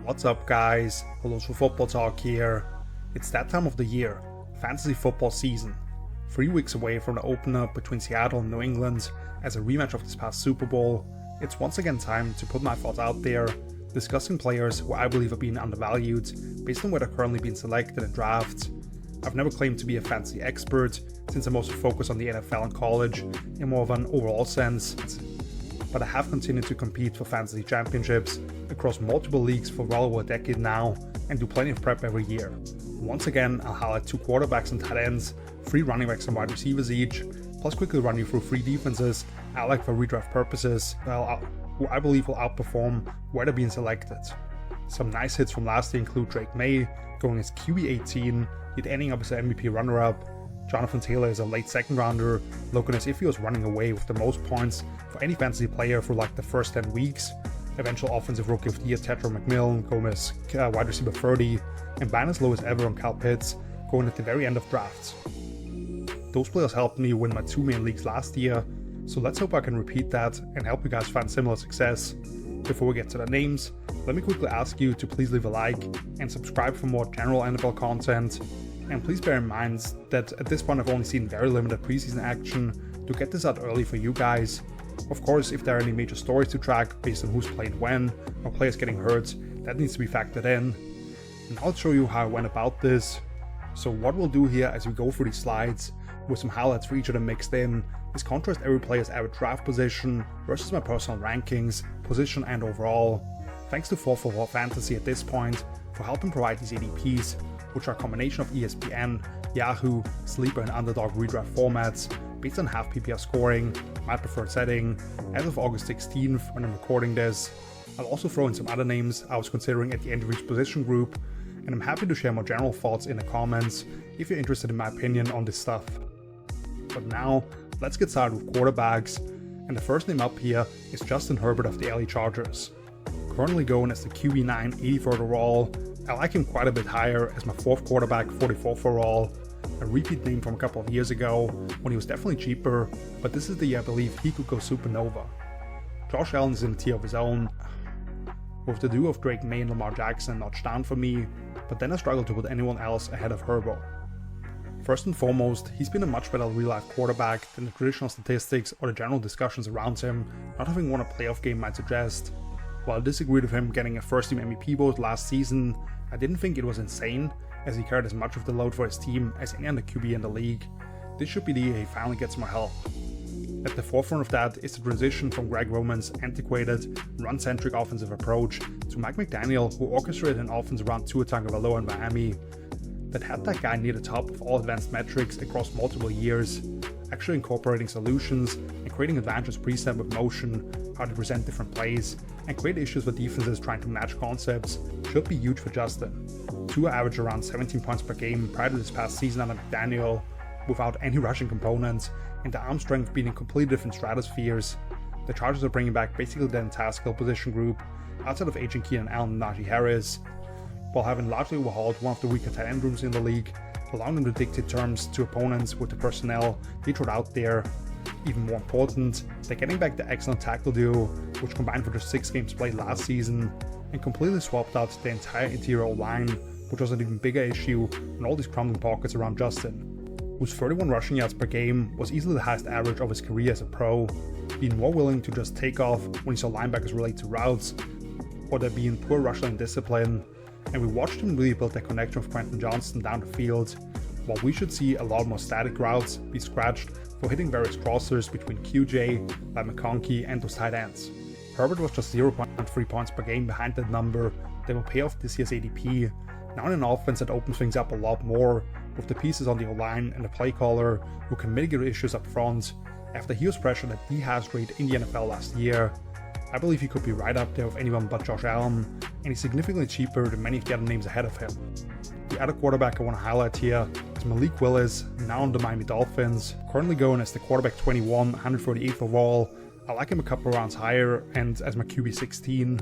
What's up, guys? Hello for Football Talk here. It's that time of the year, fantasy football season. 3 weeks away from the opener between Seattle and New England as a rematch of this past Super Bowl. It's once again time to put my thoughts out there, discussing players who I believe are being undervalued based on where they're currently being selected in drafts. I've never claimed to be a fantasy expert, since I mostly focus on the NFL and college in more of an overall sense, but I have continued to compete for fantasy championships across multiple leagues for well over a decade now and do plenty of prep every year. Once again, I'll highlight 2 quarterbacks and tight ends, 3 running backs and wide receivers each, plus quickly run you through 3 defenses I like for redraft purposes, who I believe will outperform where they're being selected. Some nice hits from last year include Drake May going as QB 18, yet ending up as an MVP runner-up. Jonathan Taylor is a late second rounder, looking as if he was running away with the most points for any fantasy player for like the first 10 weeks. Eventual offensive rookie of the year Tetra McMillan going as wide receiver 30, and buying as low as ever on Kyle Pitts going at the very end of drafts. Those players helped me win my 2 main leagues last year, so let's hope I can repeat that and help you guys find similar success. Before we get to the names, let me quickly ask you to please leave a like and subscribe for more general NFL content. And please bear in mind that at this point I've only seen very limited preseason action to get this out early for you guys. Of course, if there are any major stories to track based on who's played when or players getting hurt, that needs to be factored in. Now let's show you how I went about this. So what we'll do here as we go through these slides, with some highlights for each of them mixed in, is contrast every player's average draft position versus my personal rankings, position and overall. Thanks to 4for4 Fantasy at this point for helping provide these ADPs, which are a combination of ESPN, Yahoo, Sleeper and Underdog redraft formats based on half PPR scoring, my preferred setting, as of August 16th when I'm recording this. I'll also throw in some other names I was considering at the end of each position group, and I'm happy to share more general thoughts in the comments if you're interested in my opinion on this stuff. But now, let's get started with quarterbacks, and the first name up here is Justin Herbert of the LA Chargers. Currently going as the QB9 83rd overall, I like him quite a bit higher as my 4th quarterback 44th overall, a repeat name from a couple of years ago when he was definitely cheaper, but this is the year I believe he could go supernova. Josh Allen is in a tier of his own, with the duo of Drake May and Lamar Jackson notched down for me, but then I struggled to put anyone else ahead of Herbert. First and foremost, he's been a much better real-life quarterback than the traditional statistics or the general discussions around him not having won a playoff game might suggest. While I disagreed with him getting a first-team MVP vote last season, I didn't think it was insane, as he carried as much of the load for his team as any other QB in the league. This should be the year he finally gets more help. At the forefront of that is the transition from Greg Roman's antiquated, run-centric offensive approach to Mike McDaniel, who orchestrated an offense around Tua Tagovailoa in Miami that had that guy near the top of all advanced metrics across multiple years, actually incorporating solutions and creating advantages pre-snap with motion, how to present different plays, and create issues for defenses trying to match concepts should be huge for Justin. Tua averaged around 17 points per game prior to this past season under McDaniel, without any rushing components, and the arm strength being in completely different stratospheres. The Chargers are bringing back basically the entire skill position group, outside of Agent Keenan Allen and Najee Harris, while having largely overhauled one of the weaker tight end rooms in the league, allowing them to dictate terms to opponents with the personnel they throw out there. Even more important, they're getting back the excellent tackle duo, which combined for just 6 games played last season, and completely swapped out the entire interior line, which was an even bigger issue in all these crumbling pockets around Justin, whose 31 rushing yards per game was easily the highest average of his career as a pro, being more willing to just take off when he saw linebackers relate to routes, or there being poor rush line discipline, and we watched him really build that connection with Quentin Johnston down the field, while we should see a lot more static routes be scratched for hitting various crossers between QJ, Matt McConkey, and those tight ends. Herbert was just 0.3 points per game behind that number that will pay off this year's ADP, now in an offense that opens things up a lot more, with the pieces on the O-line and the play caller who can mitigate issues up front, after he was pressured at the highest rate in the NFL last year. I believe he could be right up there with anyone but Josh Allen, and he's significantly cheaper than many of the other names ahead of him. The other quarterback I want to highlight here is Malik Willis, now on the Miami Dolphins, currently going as the quarterback 21, 138th overall. I like him a couple rounds higher and as my QB 16.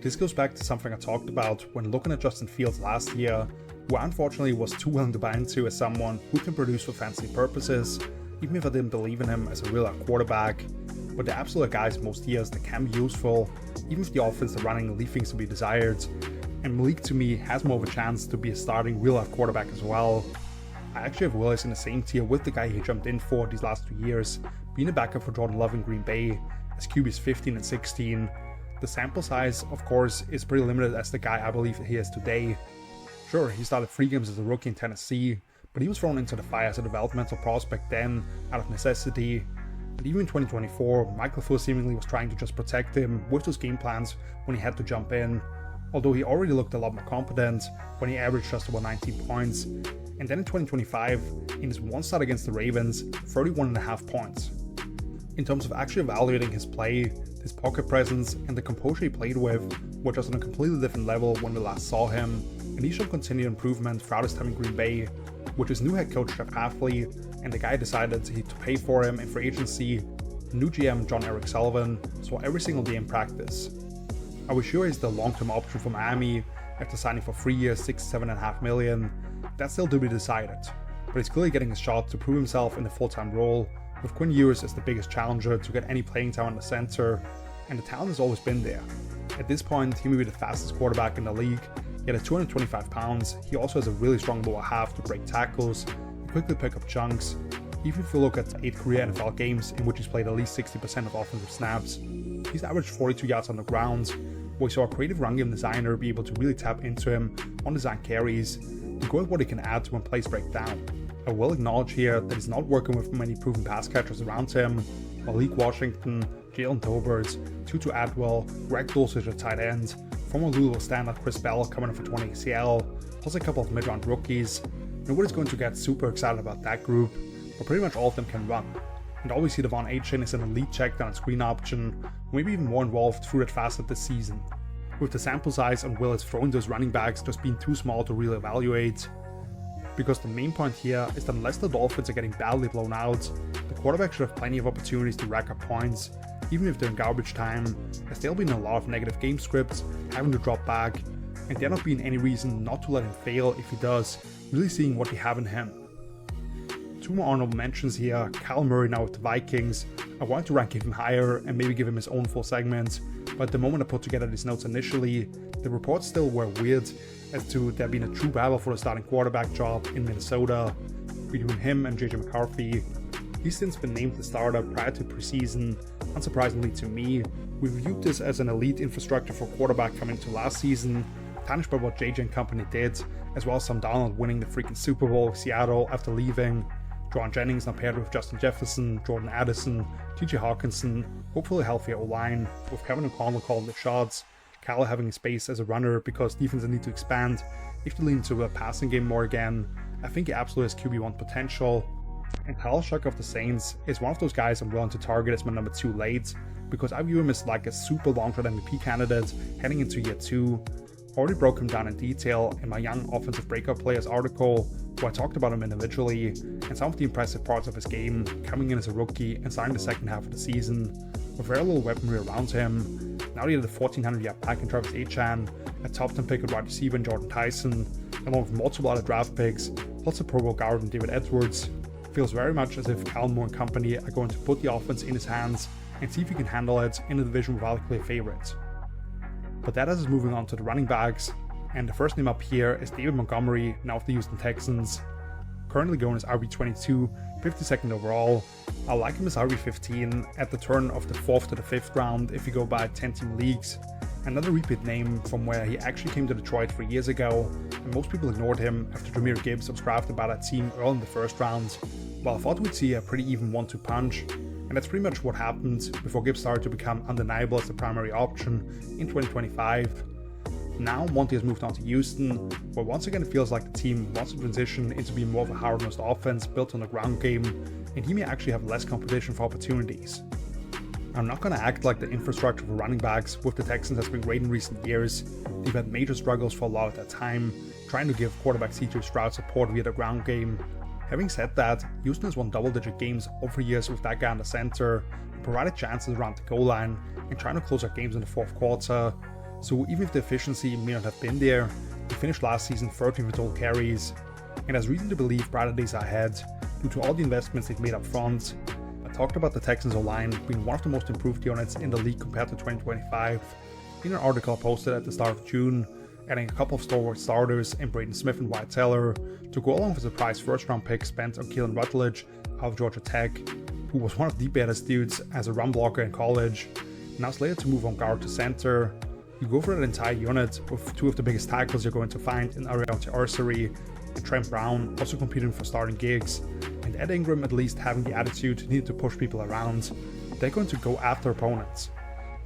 This goes back to something I talked about when looking at Justin Fields last year, who I unfortunately was too willing to buy into as someone who can produce for fantasy purposes, even if I didn't believe in him as a real quarterback. but they're absolute guys most years that can be useful, even if the offense they're running leaves things to be desired. And Malik to me has more of a chance to be a starting real-life quarterback as well. I actually have Willis in the same tier with the guy he jumped in for these last 2 years, being a backup for Jordan Love in Green Bay, as QBs 15 and 16. The sample size, of course, is pretty limited as the guy I believe he is today. Sure, he started 3 games as a rookie in Tennessee, but he was thrown into the fire as a developmental prospect then, out of necessity. And even in 2024, Michael LaFleur seemingly was trying to just protect him with those game plans when he had to jump in, although he already looked a lot more competent when he averaged just about 19 points. And then in 2025, in his one start against the Ravens, 31.5 points. In terms of actually evaluating his play, his pocket presence, and the composure he played with were just on a completely different level when we last saw him, and he showed continued improvement throughout his time in Green Bay, with his new head coach Jeff Hafley, and the guy decided to pay for him in free agency. New GM John Eric Sullivan saw every single day in practice. I was sure he's the long-term option for Miami after signing for 3 years, $67.5 million. That's still to be decided, but he's clearly getting a shot to prove himself in the full-time role, with Quinn Ewers as the biggest challenger to get any playing time in the center, and the talent has always been there. At this point, he may be the fastest quarterback in the league, yet at 225 pounds, he also has a really strong lower half to break tackles and quickly pick up chunks. Even if you look at 8 career NFL games in which he's played at least 60% of offensive snaps, he's averaged 42 yards on the ground, where we saw a creative run game designer be able to really tap into him on design carries and go with what he can add to when plays break down. I will acknowledge here that he's not working with many proven pass catchers around him. Malik Washington, Jalen Tolbert, Tutu Atwell, Greg Dulcich at tight end, former Louisville standout Chris Bell coming in for 20 ACL, plus a couple of mid-round rookies. Nobody's going to get super excited about that group, but pretty much all of them can run. And obviously Devon Achane is an elite checkdown and screen option, maybe even more involved through that facet this season, with the sample size on Willis throwing those running backs just being too small to really evaluate. Because the main point here is that unless the Dolphins are getting badly blown out, the quarterback should have plenty of opportunities to rack up points, even if they're in garbage time, as they'll be in a lot of negative game scripts, having to drop back, and there not being any reason not to let him fail if he does, really seeing what we have in him. 2 more honorable mentions here. Kyle Murray now with the Vikings. I wanted to rank him higher and maybe give him his own full segment, but the moment I put together these notes initially, the reports still were weird as to there being a true battle for the starting quarterback job in Minnesota between him and JJ McCarthy. He's since been named the starter prior to preseason. Unsurprisingly to me, we viewed this as an elite infrastructure for quarterback coming into last season, tarnished by what JJ and company did, as well as Sam Darnold winning the freaking Super Bowl with Seattle after leaving. Juwan Jennings now paired with Justin Jefferson, Jordan Addison, TJ Hawkinson, hopefully a healthier O-line, with Kevin O'Connell calling the shots, Kyle having space as a runner because defenses need to expand if they lean into a passing game more again. I think he absolutely has QB1 potential. And Kyle Shuck of the Saints is one of those guys I'm willing to target as my number 2 late, because I view him as like a super long-term MVP candidate heading into year 2. Already broke him down in detail in my Young Offensive Breakout Players article, where I talked about him individually and some of the impressive parts of his game, coming in as a rookie and starting the second half of the season. With very little weaponry around him, now he had a 1,400 yard pack in Travis Etienne, a top 10 pick at wide receiver in Jordan Tyson, along with multiple other draft picks, plus a Pro Bowl guard in David Edwards. Feels very much as if Kyle Moore and company are going to put the offense in his hands and see if he can handle it in a division without a clear favorite. But that has us moving on to the running backs, and the first name up here is David Montgomery, now of the Houston Texans. Currently going as RB22, 52nd overall. I like him as RB15 at the turn of the 4th to the 5th round if you go by 10-team leagues. Another repeat name from where he actually came to Detroit 3 years ago, and most people ignored him after Jahmyr Gibbs was drafted by that team early in the first round. While I thought we'd see a pretty even 1-2 punch, and that's pretty much what happened before Gibbs started to become undeniable as the primary option in 2025. Now Monty has moved on to Houston, where once again it feels like the team wants to transition into being more of a hard-nosed offense built on the ground game, and he may actually have less competition for opportunities. I'm not going to act like the infrastructure for running backs with the Texans has been great in recent years. They've had major struggles for a lot of that time, trying to give quarterback C.J. Stroud support via the ground game. Having said that, Houston has won double-digit games over years with that guy in the center, and provided chances around the goal line, and trying to close out games in the fourth quarter. So even if the efficiency may not have been there, they finished last season 13th with total carries, and has reason to believe brighter days are ahead due to all the investments they've made up front. A talked about the Texans O-line being one of the most improved units in the league compared to 2025 in an article I posted at the start of June, adding a couple of stalwart starters in Braden Smith and Wyatt Teller to go along with a surprise first-round pick spent on Keelan Rutledge out of Georgia Tech, who was one of the baddest dudes as a run blocker in college. Now slated to move on guard to center. You go for that entire unit with two of the biggest tackles you're going to find in Ariante Arcery and Trent Brown also competing for starting gigs, and Ed Ingram at least having the attitude needed to push people around. They're going to go after opponents.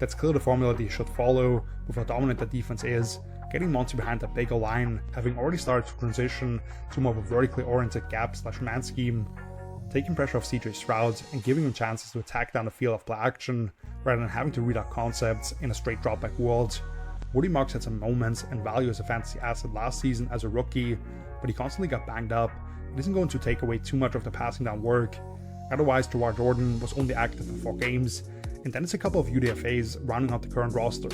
That's clearly the formula they should follow with how dominant the defense is, getting Monty behind that bigger line, having already started to transition to more of a vertically oriented gap/man scheme, taking pressure off CJ Stroud and giving him chances to attack down the field of play action rather than having to read out concepts in a straight dropback world. Woody Marks had some moments and value as a fantasy asset last season as a rookie, but he constantly got banged up. It isn't going to take away too much of the passing down work. Otherwise, Jawar Jordan was only active for 4 games, and then it's a couple of UDFAs rounding out the current roster.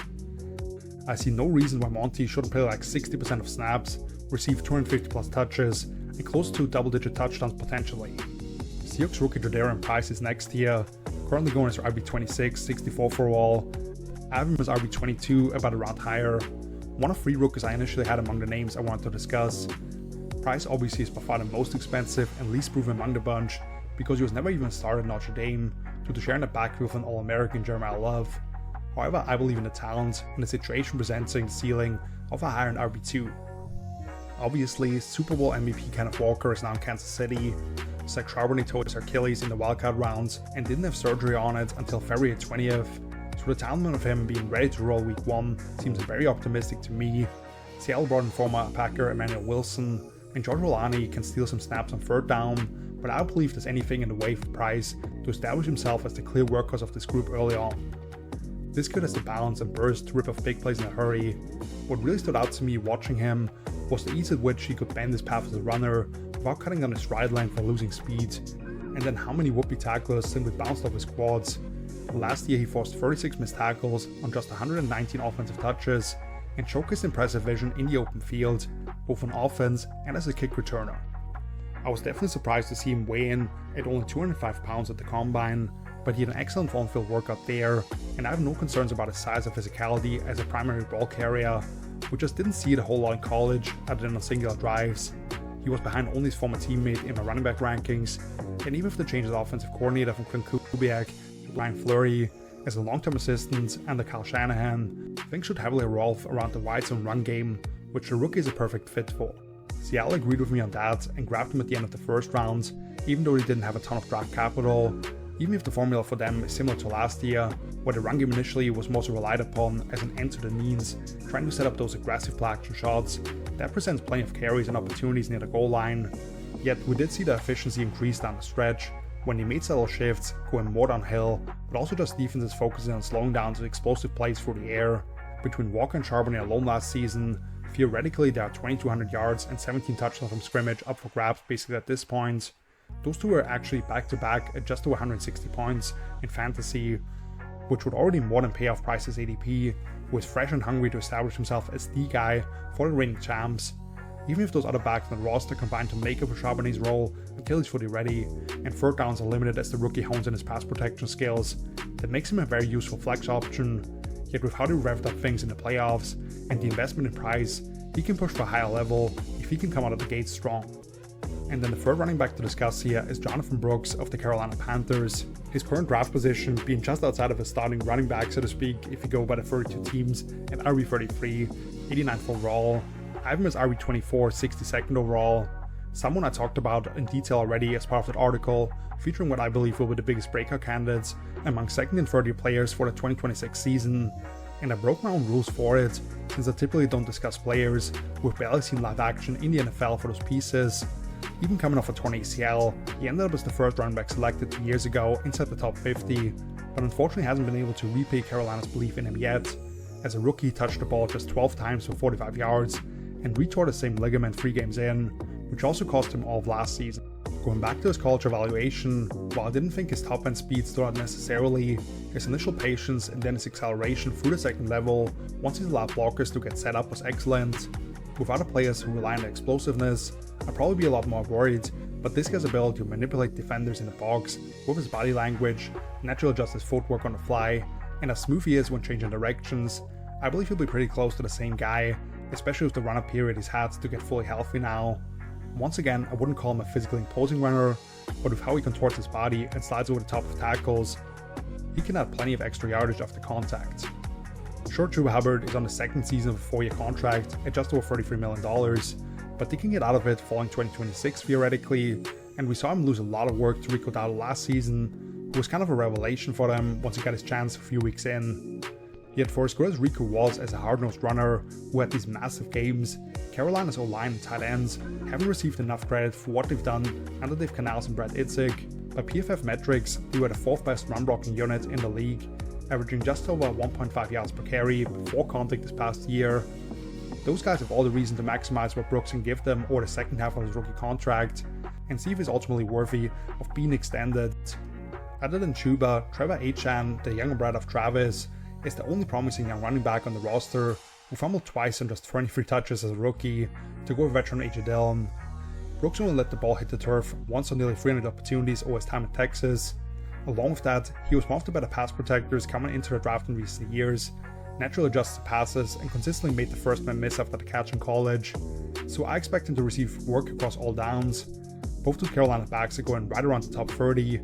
I see no reason why Monty shouldn't play like 60% of snaps, receive 250 plus touches, and close to double-digit touchdowns potentially. Seahawks rookie Jadarian Price is next here, currently going as RB26, 64th overall. I have him as RB22, about a round higher. One of 3 rookies I initially had among the names I wanted to discuss. Price obviously is by far the most expensive and least proven among the bunch, because he was never even started at Notre Dame, due to sharing the backfield with an All-American Jeremiah Love. However, I believe in the talent and the situation presenting the ceiling of a higher end RB2. Obviously, Super Bowl MVP Kenneth Walker is now in Kansas City. Zach Charbonnet tore his Achilles in the wildcard rounds and didn't have surgery on it until February 20th, so the timeline of him being ready to roll week 1 seems very optimistic to me. Seattle brought in former Packer Emmanuel Wilson, and George Rolani can steal some snaps on 3rd down, but I don't believe there's anything in the way for Price to establish himself as the clear workhorse of this group early on. This kid has the balance and burst to rip off big plays in a hurry. What really stood out to me watching him was the ease at which he could bend his path as a runner without cutting down his stride length or losing speed, and then how many whoopie tacklers simply bounced off his quads. Last year he forced 36 missed tackles on just 119 offensive touches and showcased impressive vision in the open field, both on offense and as a kick returner. I was definitely surprised to see him weigh in at only 205 pounds at the combine, but he had an excellent on-field workout there, and I have no concerns about his size or physicality as a primary ball carrier. We just didn't see it a whole lot in college other than on singular drives. He was behind only his former teammate in my running back rankings, and even with the change of offensive coordinator from Clint Kubiak to Brian Fleury as a long-term assistant under Kyle Shanahan, things should heavily revolve around the wide zone run game, which the rookie is a perfect fit for. Seattle agreed with me on that and grabbed him at the end of the 1st round, even though they didn't have a ton of draft capital. Even if the formula for them is similar to last year, where the run game initially was mostly relied upon as an end to the means, trying to set up those aggressive play action shots, that presents plenty of carries and opportunities near the goal line. Yet we did see the efficiency increase down the stretch, when they made subtle shifts, going more downhill, but also just defenses focusing on slowing down to explosive plays through the air. Between Walker and Charbonnet alone last season, theoretically there are 2,200 yards and 17 touchdowns from scrimmage up for grabs basically at this point. Those two are actually back-to-back at just over 160 points in fantasy, which would already more than pay off Price's ADP, who is fresh and hungry to establish himself as the guy for the reigning champs. Even if those other backs on the roster combine to make up for Charbonnet's role until he's fully ready, and 3rd downs are limited as the rookie hones in his pass protection skills, that makes him a very useful flex option. Yet with how they revved up things in the playoffs and the investment in Price, he can push for a higher level if he can come out of the gates strong. And then the 3rd running back to discuss here is Jonathan Brooks of the Carolina Panthers. His current draft position being just outside of a starting running back, so to speak, if you go by the 32 teams, at RB33, 89th overall. I have him as RB24, 62nd overall. Someone I talked about in detail already as part of that article, featuring what I believe will be the biggest breakout candidates among 2nd and 3rd year players for the 2026 season. And I broke my own rules for it, since I typically don't discuss players who have barely seen live action in the NFL for those pieces. Even coming off a torn ACL, he ended up as the 1st running back selected 2 years ago inside the top 50, but unfortunately hasn't been able to repay Carolina's belief in him yet. As a rookie, he touched the ball just 12 times for 45 yards, and retore the same ligament 3 games in, which also cost him all of last season. Going back to his college evaluation, while I didn't think his top end speed stood out necessarily, his initial patience and then his acceleration through the 2nd level once he allowed blockers to get set up was excellent. With other players who rely on explosiveness, I'd probably be a lot more worried but this guy's ability to manipulate defenders in the box with his body language, naturally adjust his footwork on the fly, and as smooth he is when changing directions, I believe he'll be pretty close to the same guy, especially with the run-up period he's had to get fully healthy now. Once again, I wouldn't call him a physically imposing runner, but with how he contorts his body and slides over the top of tackles, he can add plenty of extra yardage after contact. Sure, Chuba Hubbard is on the second season of a 4-year contract at just over $33 million, but they can get out of it following 2026 theoretically, and we saw him lose a lot of work to Rico Dowdle last season, who was kind of a revelation for them once he got his chance a few weeks in. Yet for as good as Rico was as a hard-nosed runner who had these massive games, Carolina's O-line and tight ends haven't received enough credit for what they've done under Dave Canales and Brad Itzig. By PFF metrics, they were the 4th best run blocking unit in the league, averaging just over 1.5 yards per carry before contact this past year. Those guys have all the reason to maximize what Brooks can give them over the second half of his rookie contract, and see if he's ultimately worthy of being extended. Other than Chuba, Trevor Achane, the younger brother of Travis, is the only promising young running back on the roster who fumbled twice on just 23 touches as a rookie to go with veteran A.J. Dillon. Brooks only let the ball hit the turf once on nearly 300 opportunities over his time in Texas. Along with that, he was one of the better pass protectors coming into the draft in recent years, naturally adjusted passes and consistently made the first man miss after the catch in college, so I expect him to receive work across all downs. Both those Carolina backs are going right around the top 30,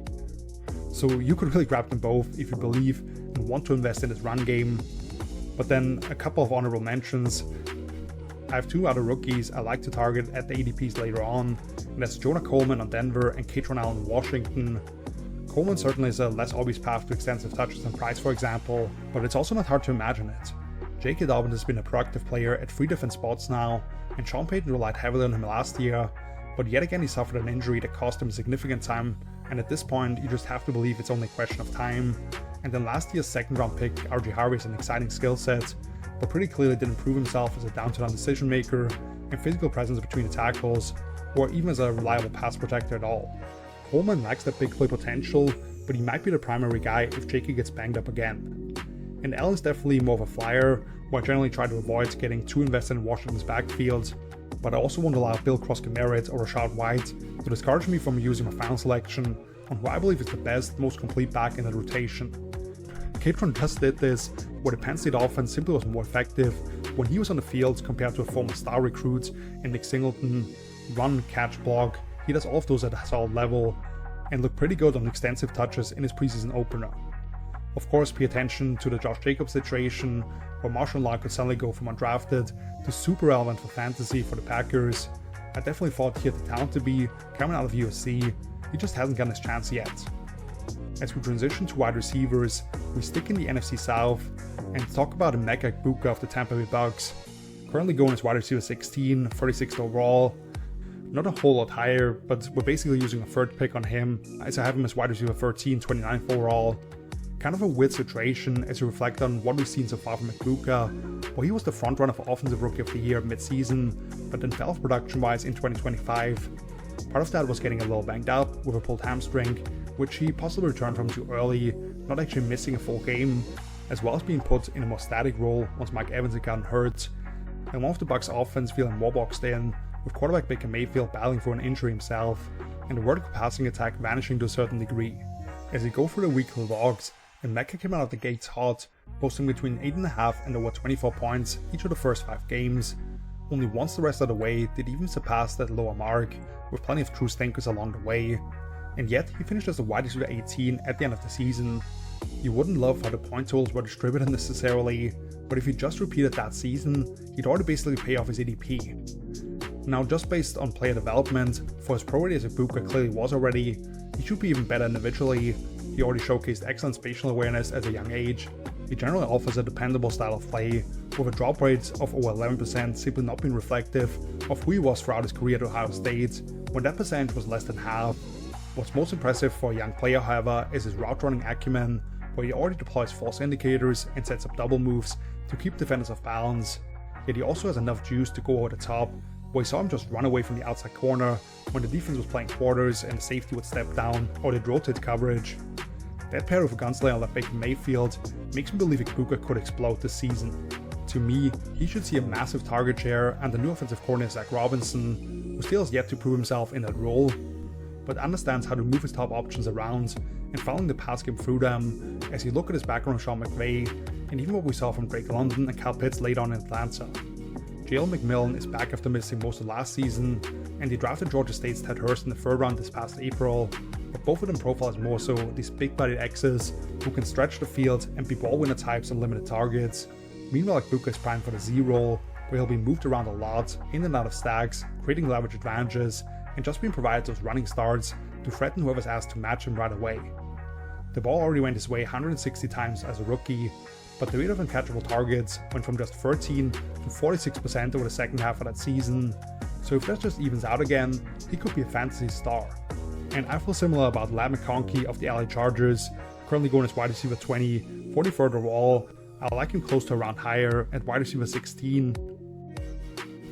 so you could really grab them both if you believe and want to invest in his run game. But then a couple of honorable mentions. I have 2 other rookies I like to target at the ADPs later on, and that's Jonah Coleman on Denver and Katron Allen in Washington. Coleman certainly is a less obvious path to extensive touches than Price, for example, but it's also not hard to imagine it. J.K. Dobbins has been a productive player at 3 different spots now, and Sean Payton relied heavily on him last year, but yet again he suffered an injury that cost him significant time, and at this point you just have to believe it's only a question of time. And then last year's second round pick RJ Harvey is an exciting skill set, but pretty clearly didn't prove himself as a down-to-down decision maker and physical presence between the tackles, or even as a reliable pass protector at all. Coleman lacks that big play potential, but he might be the primary guy if J.K. gets banged up again. And Allen's definitely more of a flyer, who I generally try to avoid getting too invested in Washington's backfield, but I also won't allow Bill Cross-Gamerett or Rashad White to discourage me from using my final selection on who I believe is the best, most complete back in the rotation. Katron just did this, where the Penn State offense simply was more effective when he was on the field compared to a former star recruit in Nick Singleton. Run, catch, block, he does all of those at a solid level, and looked pretty good on extensive touches in his preseason opener. Of course, pay attention to the Josh Jacobs situation, where Marshall Law could suddenly go from undrafted to super relevant for fantasy for the Packers. I definitely thought he had the talent to be coming out of USC, he just hasn't gotten his chance yet. As we transition to wide receivers, we stick in the NFC South and talk about Emeka Egbuka of the Tampa Bay Bucks, currently going as wide receiver 16, 36th overall. Not a whole lot higher, but we're basically using a 3rd pick on him, as I have him as wide receiver 13, 29th overall. Kind of a weird situation as you reflect on what we've seen so far from Egbuka, where he was the frontrunner for Offensive Rookie of the Year mid-season, but then fell production-wise in 2025. Part of that was getting a little banged up with a pulled hamstring, which he possibly returned from too early, not actually missing a full game, as well as being put in a more static role once Mike Evans had gotten hurt, and one of the Bucks' offense feeling more boxed in, with quarterback Baker Mayfield battling for an injury himself, and the vertical passing attack vanishing to a certain degree. As we go through the weekly logs, Emeka came out of the gates hot, posting between 8.5 and over 24 points each of the first 5 games. Only once the rest of the way did he even surpass that lower mark, with plenty of true stinkers along the way, and yet he finished as a wide receiver 18 at the end of the season. You wouldn't love how the point totals were distributed necessarily, but if he just repeated that season, he'd already basically pay off his ADP. Now, just based on player development, for as pro-ready as Egbuka clearly was already, he should be even better individually. He already showcased excellent spatial awareness at a young age. He generally offers a dependable style of play, with a drop rate of over 11% simply not being reflective of who he was throughout his career at Ohio State, when that percentage was less than half. What's most impressive for a young player, however, is his route running acumen, where he already deploys false indicators and sets up double moves to keep defenders off balance. Yet he also has enough juice to go over the top, where we saw him just run away from the outside corner when the defense was playing quarters and the safety would step down or they'd rotate coverage. That pair with a gunslinger like Baker Mayfield makes me believe Egbuka could explode this season. To me, he should see a massive target share, and the new offensive coordinator Zach Robinson, who still has yet to prove himself in that role, but understands how to move his top options around and following the pass game through them, as you look at his background with Sean McVay, and even what we saw from Drake London and Kyle Pitts late on in Atlanta. Jalen McMillan is back after missing most of last season, and they drafted Georgia State's Ted Hurst in the 3rd round this past April, but both of them profile as more so these big-bodied X's who can stretch the field and be ball winner types on limited targets. Meanwhile, Luka is primed for the Z role, where he'll be moved around a lot, in and out of stacks, creating leverage advantages, and just being provided those running starts to threaten whoever's asked to match him right away. The ball already went his way 160 times as a rookie, but the rate of uncatchable targets went from just 13 to 46% over the second half of that season, so if that just evens out again, he could be a fantasy star. And I feel similar about Ladd McConkey of the LA Chargers, currently going as wide receiver 20, 43rd overall. I like him close to a round higher at wide receiver 16.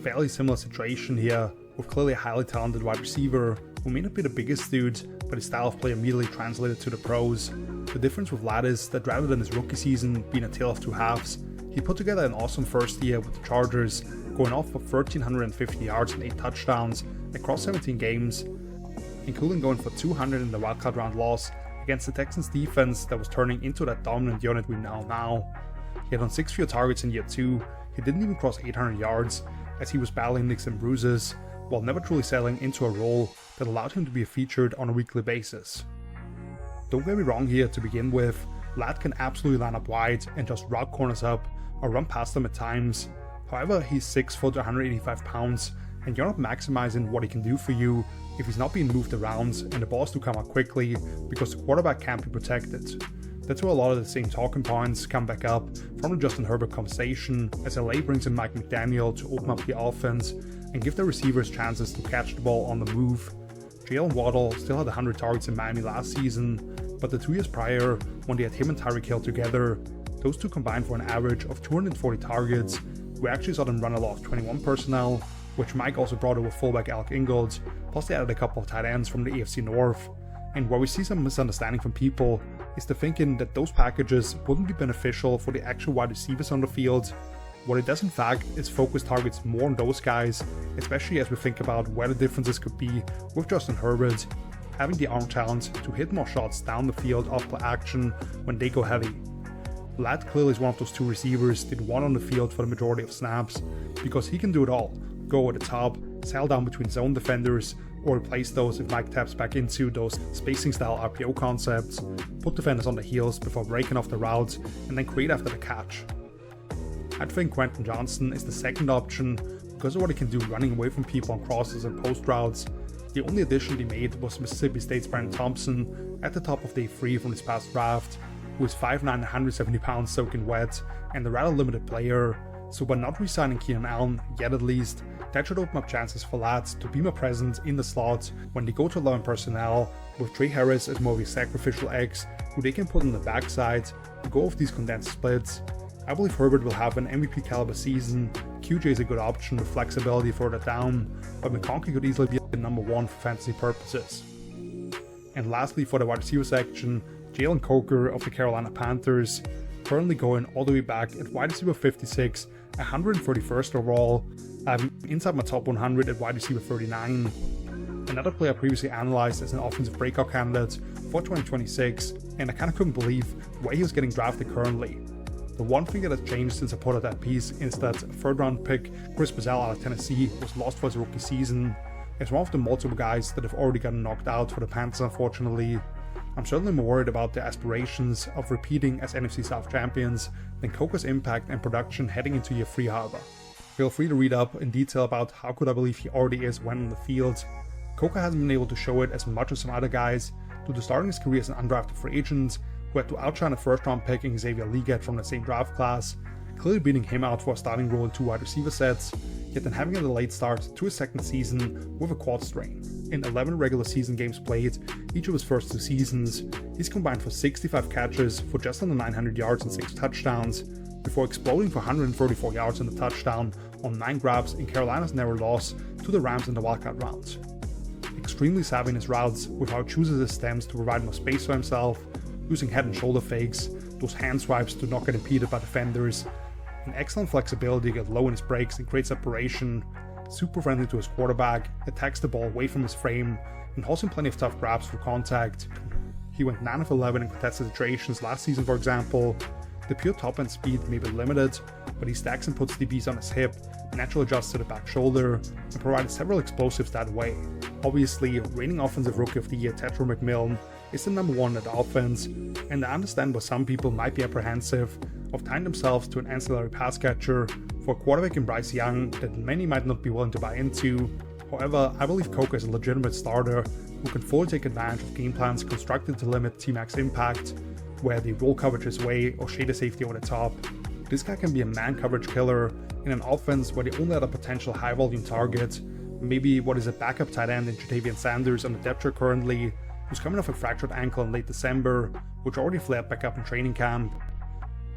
Fairly similar situation here, with clearly a highly talented wide receiver who may not be the biggest dude, but his style of play immediately translated to the pros. The difference with Ladd is that rather than his rookie season being a tale of two halves, he put together an awesome first year with the Chargers, going off for 1,350 yards and 8 touchdowns across 17 games, including going for 200 in the wildcard round loss against the Texans defense that was turning into that dominant unit we know now. He had on 6 fewer targets in year 2, he didn't even cross 800 yards as he was battling nicks and bruises, while never truly settling into a role that allowed him to be featured on a weekly basis. Don't get me wrong here to begin with, Ladd can absolutely line up wide and just route corners up or run past them at times. However, he's 6 foot 185 pounds, and you're not maximizing what he can do for you if he's not being moved around and the balls do come out quickly because the quarterback can't be protected. That's where a lot of the same talking points come back up from the Justin Herbert conversation as LA brings in Mike McDaniel to open up the offense and give their receivers chances to catch the ball on the move. Jalen Waddle still had 100 targets in Miami last season, but the 2 years prior, when they had him and Tyreek Hill together, those two combined for an average of 240 targets. We actually saw them run a lot of 21 personnel, which Mike also brought over fullback Alec Ingold, plus they added a couple of tight ends from the AFC North. And where we see some misunderstanding from people is the thinking that those packages wouldn't be beneficial for the actual wide receivers on the field. What it does in fact is focus targets more on those guys, especially as we think about where the differences could be with Justin Herbert having the arm talent to hit more shots down the field off play action when they go heavy. Ladd clearly is one of those 2 receivers that want on the field for the majority of snaps, because he can do it all, go over the top, sail down between zone defenders, or replace those if Mike taps back into those spacing style RPO concepts, put defenders on the heels before breaking off the routes, and then create after the catch. I'd think Quentin Johnston is the second option because of what he can do running away from people on crosses and post routes. The only addition they made was Mississippi State's Brandon Thompson at the top of day 3 from this past draft, who is 5'9", 170 pounds soaking wet and a rather limited player, so by not re-signing Keenan Allen, yet at least, that should open up chances for Ladd to be more present in the slot when they go to 11 personnel, with Trey Harris as more of a sacrificial X who they can put on the backside to go off these condensed splits. I believe Herbert will have an MVP caliber season. QJ is a good option with flexibility further down, but McConkey could easily be the number 1 for fantasy purposes. And lastly, for the wide receiver section, Jalen Coker of the Carolina Panthers, currently going all the way back at wide receiver 56, 131st overall, inside my top 100 at wide receiver 39. Another player I previously analyzed as an offensive breakout candidate for 2026, and I kinda couldn't believe where he was getting drafted currently. The one thing that has changed since I put out that piece is that 3rd round pick Chris Brazell out of Tennessee was lost for his rookie season. As one of the multiple guys that have already gotten knocked out for the Panthers, unfortunately. I'm certainly more worried about their aspirations of repeating as NFC South champions than Coker's impact and production heading into year 3, however. Feel free to read up in detail about how good I believe he already is when on the field. Coker hasn't been able to show it as much as some other guys due to starting his career as an undrafted free agent who had to outshine a 1st round pick in Xavier Legette from the same draft class, clearly beating him out for a starting role in 2 wide receiver sets, yet then having a late start to his 2nd season with a quad strain. In 11 regular season games played, each of his first 2 seasons, he's combined for 65 catches for just under 900 yards and 6 touchdowns, before exploding for 134 yards and a touchdown on 9 grabs in Carolina's narrow loss to the Rams in the wildcard round. Extremely savvy in his routes with how he chooses his stems to provide more space for himself, using head and shoulder fakes, those hand swipes to not get impeded by defenders, and excellent flexibility to get low in his breaks and create separation, super friendly to his quarterback, attacks the ball away from his frame, and hauls him plenty of tough grabs for contact. He went 9 of 11 in contested situations last season, for example. The pure top end speed may be limited, but he stacks and puts DBs on his hip, naturally adjusts to the back shoulder, and provided several explosives that way. Obviously, reigning Offensive Rookie of the Year Tetro McMillan is the number one at offense, and I understand why some people might be apprehensive of tying themselves to an ancillary pass catcher for a quarterback in Bryce Young that many might not be willing to buy into. However, I believe Coker is a legitimate starter who can fully take advantage of game plans constructed to limit T-Mac's impact, where they roll coverage his way or shade a safety over the top. This guy can be a man coverage killer in an offense where the only other potential high volume target, maybe what is a backup tight end in Jatavian Sanders on the depth chart currently, who's coming off a fractured ankle in late December, which already flared back up in training camp.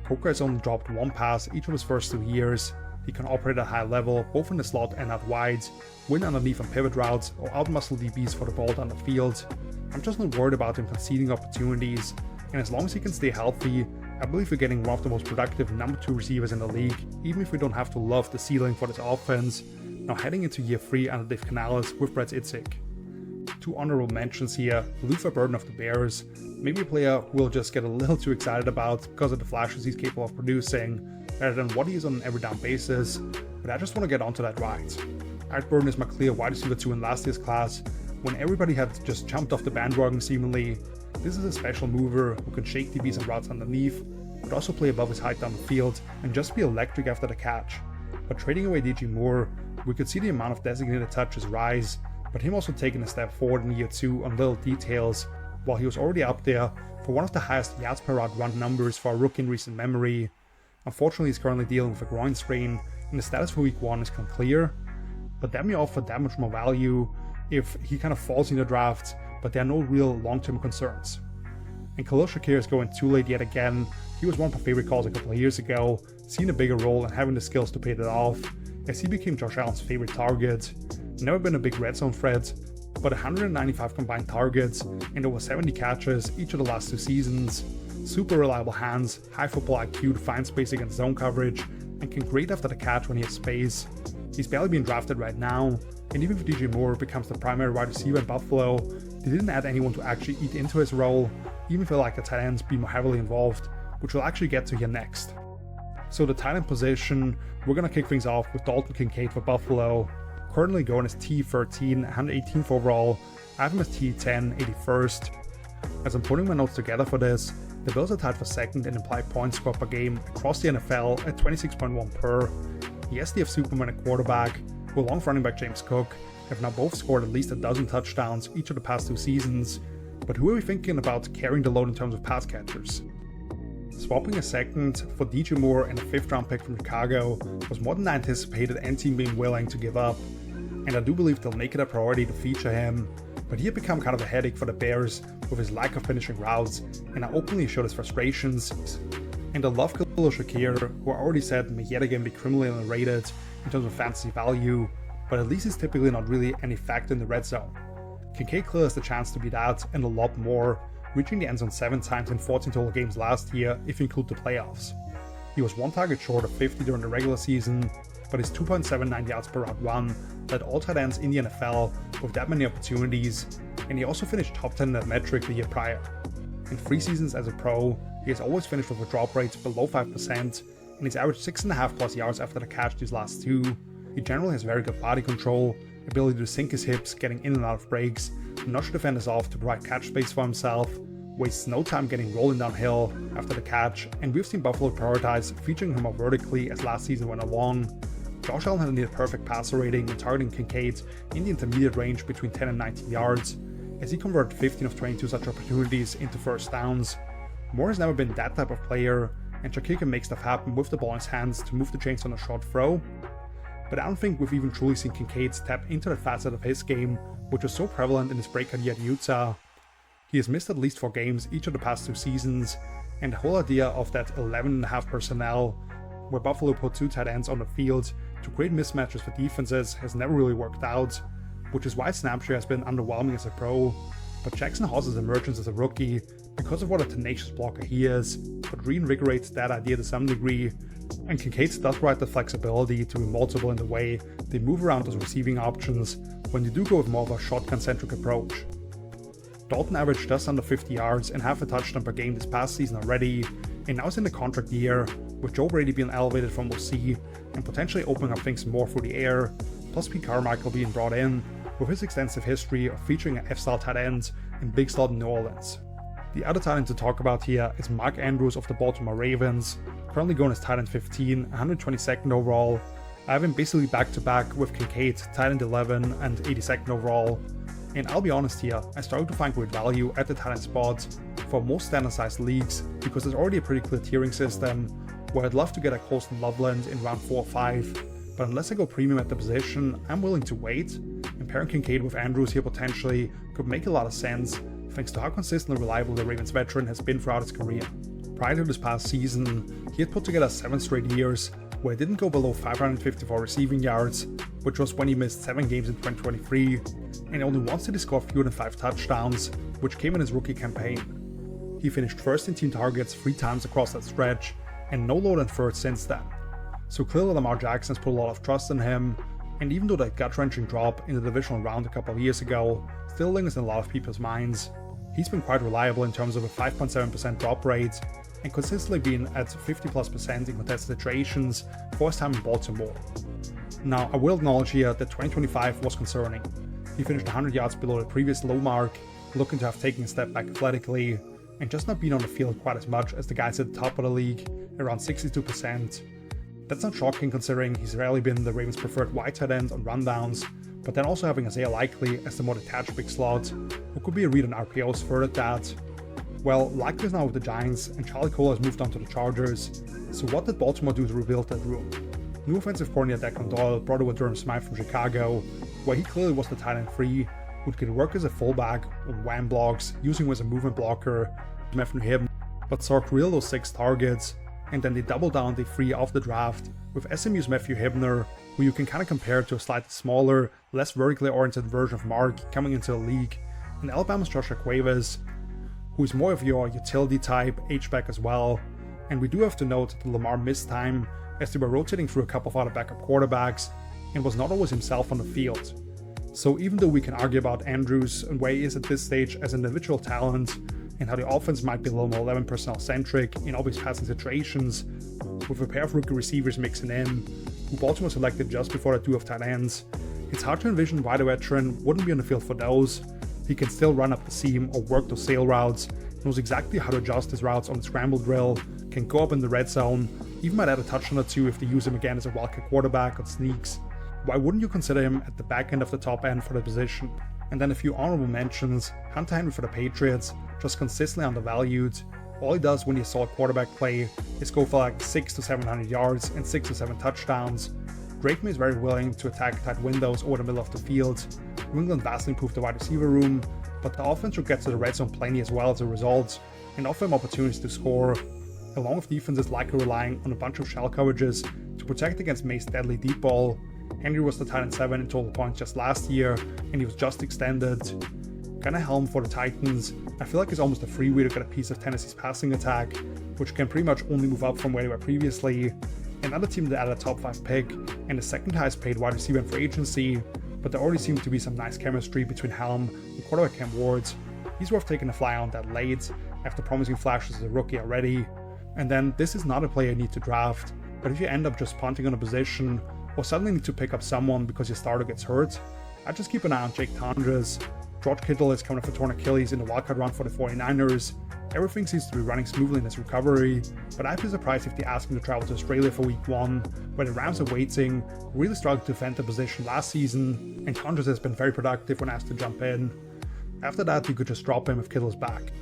Coker has only dropped 1 pass each of his first 2 years. He can operate at a high level, both in the slot and out wide, win underneath on pivot routes, or outmuscle DBs for the ball down the field. I'm just not worried about him conceding opportunities, and as long as he can stay healthy, I believe we're getting one of the most productive number 2 receivers in the league, even if we don't have to love the ceiling for this offense, now heading into year 3 under Dave Canales with Brett Itzig. 2 honorable mentions here: LeVar Burton of the Bears, maybe a player who we'll just get a little too excited about because of the flashes he's capable of producing, rather than what he is on an every down basis, but I just want to get onto that right. Eric Burton is my clear wide receiver 2 in last year's class, when everybody had just jumped off the bandwagon seemingly. This is a special mover who can shake DBs and routes underneath, but also play above his height down the field and just be electric after the catch. But trading away DJ Moore, we could see the amount of designated touches rise, but him also taking a step forward in year 2 on little details, while he was already up there for one of the highest yards per route run numbers for a rookie in recent memory. Unfortunately, he's currently dealing with a groin sprain, and the status for week 1 is unclear, but that may offer that much more value if he kind of falls in the draft, but there are no real long-term concerns. And Khalil Shakir is going too late yet again. He was one of my favorite calls a couple of years ago, seeing a bigger role and having the skills to pay that off, as he became Josh Allen's favorite target. Never been a big red zone threat, but 195 combined targets and over 70 catches each of the last 2 seasons. Super reliable hands, high football IQ to find space against zone coverage, and can grade after the catch when he has space. He's barely being drafted right now, and even if DJ Moore becomes the primary wide receiver in Buffalo, they didn't add anyone to actually eat into his role, even if they like the tight ends be more heavily involved, which we'll actually get to here next. So the tight end position, we're going to kick things off with Dalton Kincaid for Buffalo. Currently going as T13, 118th overall. I have him as T10, 81st. As I'm putting my notes together for this, the Bills are tied for 2nd in implied points scored per game across the NFL at 26.1 per. Yes, they have Superman at quarterback, who along with running back James Cook have now both scored at least a dozen touchdowns each of the past 2 seasons, but who are we thinking about carrying the load in terms of pass catchers? Swapping a 2nd for DJ Moore and a 5th round pick from Chicago was more than I anticipated any team being willing to give up, and I do believe they'll make it a priority to feature him, but he had become kind of a headache for the Bears with his lack of finishing routes, and I openly showed his frustrations. And I love Khalil Shakir, who I already said may yet again be criminally underrated in terms of fantasy value, but at least he's typically not really any factor in the red zone. Kincaid clearly has the chance to be that and a lot more, reaching the end zone 7 times in 14 total games last year if you include the playoffs. He was 1 target short of 50 during the regular season, but his 2.79 yards per route run led all tight ends in the NFL with that many opportunities, and he also finished top 10 in that metric the year prior. In 3 seasons as a pro, he has always finished with a drop rate below 5%, and he's averaged 6.5 plus yards after the catch these last 2. He generally has very good body control, ability to sink his hips, getting in and out of breaks, nudge defenders off to provide catch space for himself, wastes no time getting rolling downhill after the catch, and we've seen Buffalo prioritize featuring him more vertically as last season went along. Josh Allen had a near perfect passer rating when targeting Kincaid in the intermediate range between 10 and 19 yards, as he converted 15 of 22 such opportunities into first downs. Moore has never been that type of player, and Shakir can make stuff happen with the ball in his hands to move the chains on a short throw, but I don't think we've even truly seen Kincaid tap into that facet of his game, which was so prevalent in his breakout year at Utah. He has missed at least 4 games each of the past 2 seasons, and the whole idea of that 11.5 personnel, where Buffalo put 2 tight ends on the field to create mismatches for defenses, has never really worked out, which is why Snapshare has been underwhelming as a pro. But Jackson Haas's emergence as a rookie, because of what a tenacious blocker he is, could reinvigorate that idea to some degree, And Kincaid does provide the flexibility to be multiple in the way they move around those receiving options when you do go with more of a shotgun-centric approach. Dalton averaged just under 50 yards and half a touchdown per game this past season already, and now is in the contract year, with Joe Brady being elevated from OC and potentially opening up things more through the air, plus Pete Carmichael being brought in with his extensive history of featuring an F-style tight end in big slot in New Orleans. The other tight end to talk about here is Mark Andrews of the Baltimore Ravens, currently going as tight end 15, 122nd overall. I have him basically back-to-back with Kincaid, tight end 11 and 82nd overall. And I'll be honest here, I struggle to find great value at the tight end spot for most standard-sized leagues because there's already a pretty clear tiering system where I'd love to get a Colston Loveland in round 4 or 5, but unless I go premium at the position, I'm willing to wait, and pairing Kincaid with Andrews here potentially could make a lot of sense thanks to how consistent and reliable the Ravens veteran has been throughout his career. Prior to this past season, he had put together 7 straight years where he didn't go below 554 receiving yards, which was when he missed 7 games in 2023, and only once did he score fewer than 5 touchdowns, which came in his rookie campaign. He finished first in team targets 3 times across that stretch, and no lower than third since then. So clearly Lamar Jackson has put a lot of trust in him, and even though that gut-wrenching drop in the divisional round a couple of years ago still lingers in a lot of people's minds, he's been quite reliable in terms of a 5.7% drop rate, and consistently been at 50+% in contested situations for his time in Baltimore. Now, I will acknowledge here that 2025 was concerning. He finished 100 yards below the previous low mark, looking to have taken a step back athletically, and just not been on the field quite as much as the guys at the top of the league, around 62%. That's not shocking considering he's rarely been the Ravens' preferred wide tight end on rundowns, but then also having Isaiah Likely as the more detached big slot, who could be a read on RPOs further at that. Well, Likely is now with the Giants, and Charlie Cole has moved on to the Chargers, so what did Baltimore do to rebuild that room? New offensive coordinator Declan Doyle brought over Durham Smythe from Chicago, where he clearly was the tight end 3, who could work as a fullback on wham blocks, using him as a movement blocker, from him, but saw real those 6 targets, and then they doubled down the 3 off the draft with SMU's Matthew Hibner, who you can kind of compare to a slightly smaller, less vertically oriented version of Mark coming into the league, and Alabama's Joshua Cuevas, who is more of your utility type H-back as well. And we do have to note that Lamar missed time as they were rotating through a couple of other backup quarterbacks and was not always himself on the field. So even though we can argue about Andrews and where he is at this stage as an individual talent, and how the offense might be a little more 11 personnel centric in obvious passing situations, with a pair of rookie receivers mixing in, who Baltimore selected just before the 2 of tight ends, it's hard to envision why the veteran wouldn't be on the field for those. He can still run up the seam or work those sail routes, knows exactly how to adjust his routes on the scramble drill, can go up in the red zone, even might add a touchdown or 2 if they use him again as a wildcat quarterback on sneaks. Why wouldn't you consider him at the back end of the top end for the position? And then a few honorable mentions. Hunter Henry for the Patriots, just consistently undervalued. All he does when he saw a quarterback play is go for like 600 to 700 yards and 6 to 7 touchdowns. Drake May is very willing to attack tight windows over the middle of the field. New England vastly improved the wide receiver room, but the offense should get to the red zone plenty as well as a result, and offer him opportunities to score, along with defenses likely relying on a bunch of shell coverages to protect against May's deadly deep ball. Henry was the tight end 7 in total points just last year, and he was just extended. Kinda helm for the Titans, I feel like it's almost a freeway to get a piece of Tennessee's passing attack, which can pretty much only move up from where they were previously. Another team that added a top 5 pick and the second highest paid wide receiver in free agency, but there already seemed to be some nice chemistry between Helm and quarterback Cam Ward. He's worth taking a fly on that late, after promising flashes as a rookie already. And then this is not a player you need to draft, but if you end up just punting on a position, or suddenly need to pick up someone because your starter gets hurt, I'd just keep an eye on Jake Tondres. George Kittle is coming off a torn Achilles in the wildcard round for the 49ers. Everything seems to be running smoothly in his recovery, but I'd be surprised if they ask him to travel to Australia for week 1, where the Rams are waiting, really struggled to defend the position last season, and Tondres has been very productive when asked to jump in. After that, you could just drop him if Kittle's back.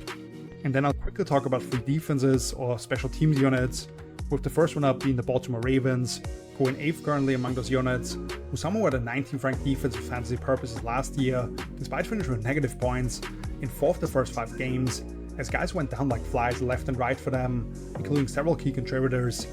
And then I'll quickly talk about 3 defenses or special teams units, with the first one up being the Baltimore Ravens, going 8th currently among those units, who somehow had a 19th ranked defense for fantasy purposes last year, despite finishing with negative points in 4 of the first 5 games, as guys went down like flies left and right for them, including several key contributors.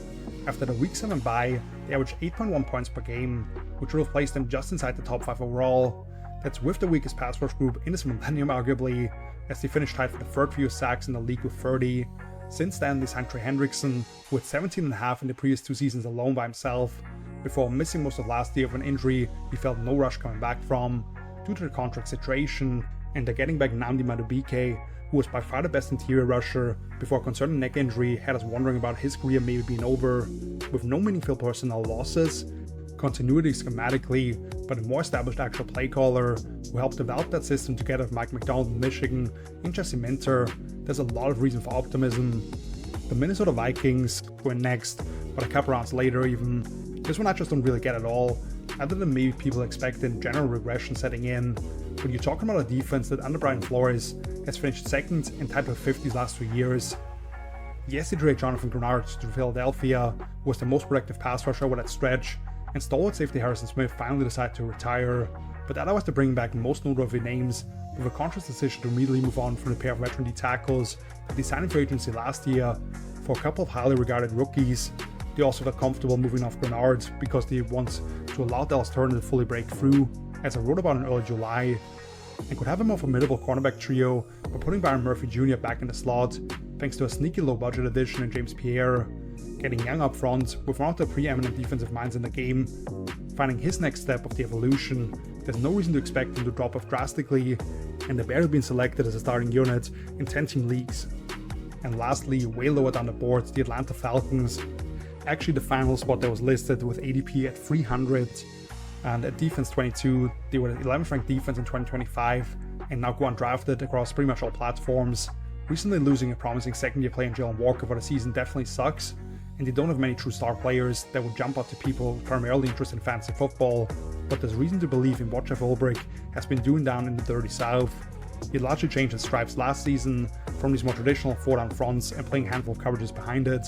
After the Week 7 bye, they averaged 8.1 points per game, which would have placed them just inside the top 5 overall. That's with the weakest pass rush group in this millennium arguably, as they finished tied for the 3rd fewest sacks in the league with 30. Since then, they signed Trey Hendrickson, who had 17.5 in the previous 2 seasons alone by himself, before missing most of last year with an injury he felt no rush coming back from, due to the contract situation, and they're getting back Nnamdi Madubuike, who was by far the best interior rusher, before a concerning neck injury had us wondering about his career maybe being over. With no meaningful personnel losses, continuity schematically, but a more established actual play caller who helped develop that system together with Mike McDonald in Michigan and Jesse Minter, there's a lot of reason for optimism. The Minnesota Vikings went next, but a couple rounds later even. This one I just don't really get at all, other than maybe people expecting general regression setting in. But you're talking about a defense that under Brian Flores has finished second in type of 50s last 2 years. Yes, they traded Jonathan Grenard to Philadelphia, who was the most productive pass rusher over that stretch, and stalwart safety Harrison Smith finally decided to retire, but that was to bring back most noteworthy names, with a conscious decision to immediately move on from the pair of veteran D tackles that they signed in free agency last year for a couple of highly regarded rookies. They also felt comfortable moving off Grenard because they want to allow Dallas Turner to fully break through, as I wrote about in early July, and could have a more formidable cornerback trio by putting Byron Murphy Jr. back in the slot, thanks to a sneaky low budget addition in James Pierre, getting young up front with one of the preeminent defensive minds in the game, finding his next step of the evolution. There's no reason to expect him to drop off drastically, and they've barely been selected as a starting unit in 10-team leagues. And lastly, way lower down the board, the Atlanta Falcons. Actually the final spot that was listed with ADP at 300, and at defense 22, they were the 11th ranked defense in 2025, and now go undrafted across pretty much all platforms. Recently losing a promising second-year player in Jalen Walker for the season definitely sucks, and they don't have many true star players that would jump out to people primarily interested in fantasy football, but there's reason to believe in what Jeff Ulbrich has been doing down in the dirty South. He largely changed his stripes last season from these more traditional 4-down fronts and playing a handful of coverages behind it,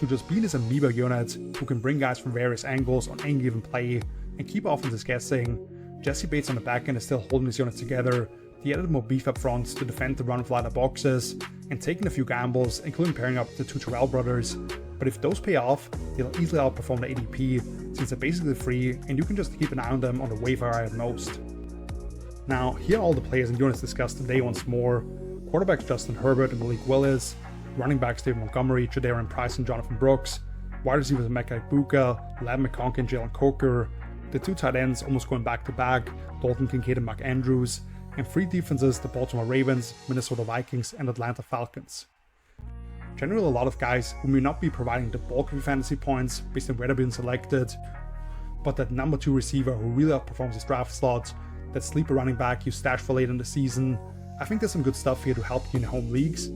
to just being this amoeba unit who can bring guys from various angles on any given play and keep offenses guessing. Jesse Bates on the back end is still holding his unit together. He added more beef up front to defend the run of lighter boxes and taking a few gambles, including pairing up the two Terrell brothers. But if those pay off, they'll easily outperform the ADP since they're basically free and you can just keep an eye on them on the waiver wire at most. Now, here are all the players and units discussed today once more. Quarterbacks Justin Herbert and Malik Willis, running backs David Montgomery, Jadarian Price and Jonathan Brooks, wide receivers Mecca Ibuka, Ladd McConkey and Jalen Coker, the two tight ends almost going back to back, Dalton Kincaid and Mark Andrews, and three defenses, the Baltimore Ravens, Minnesota Vikings and Atlanta Falcons. Generally a lot of guys who may not be providing the bulk of your fantasy points based on where they're being selected, but that number 2 receiver who really outperforms his draft slot, that sleeper running back you stash for late in the season. I think there's some good stuff here to help you in home leagues.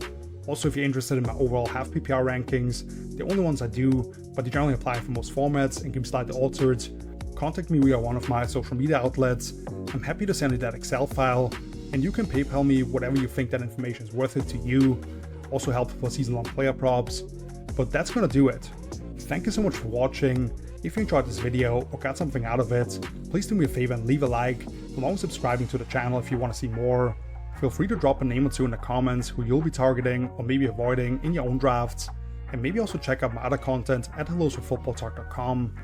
Also, if you're interested in my overall half PPR rankings, the only ones I do, but they generally apply for most formats and can be slightly altered, contact me via one of my social media outlets. I'm happy to send you that Excel file, and you can PayPal me whatever you think that information is worth it to you. Also helpful for season-long player props. But that's gonna do it. Thank you so much for watching. If you enjoyed this video or got something out of it, please do me a favor and leave a like, along with subscribing to the channel if you want to see more. Feel free to drop a name or two in the comments who you'll be targeting or maybe avoiding in your own drafts, and maybe also check out my other content at helloswithfootballtalk.com.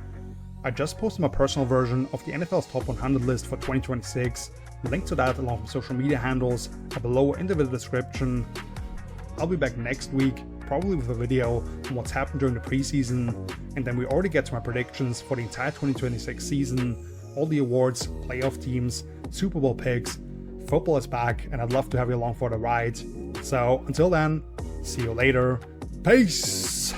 I just posted my personal version of the NFL's Top 100 list for 2026. Link to that along with social media handles are below in the video description. I'll be back next week, probably with a video on what's happened during the preseason, and then we already get to my predictions for the entire 2026 season, all the awards, playoff teams, Super Bowl picks. Football is back, and I'd love to have you along for the ride. So until then, see you later. Peace!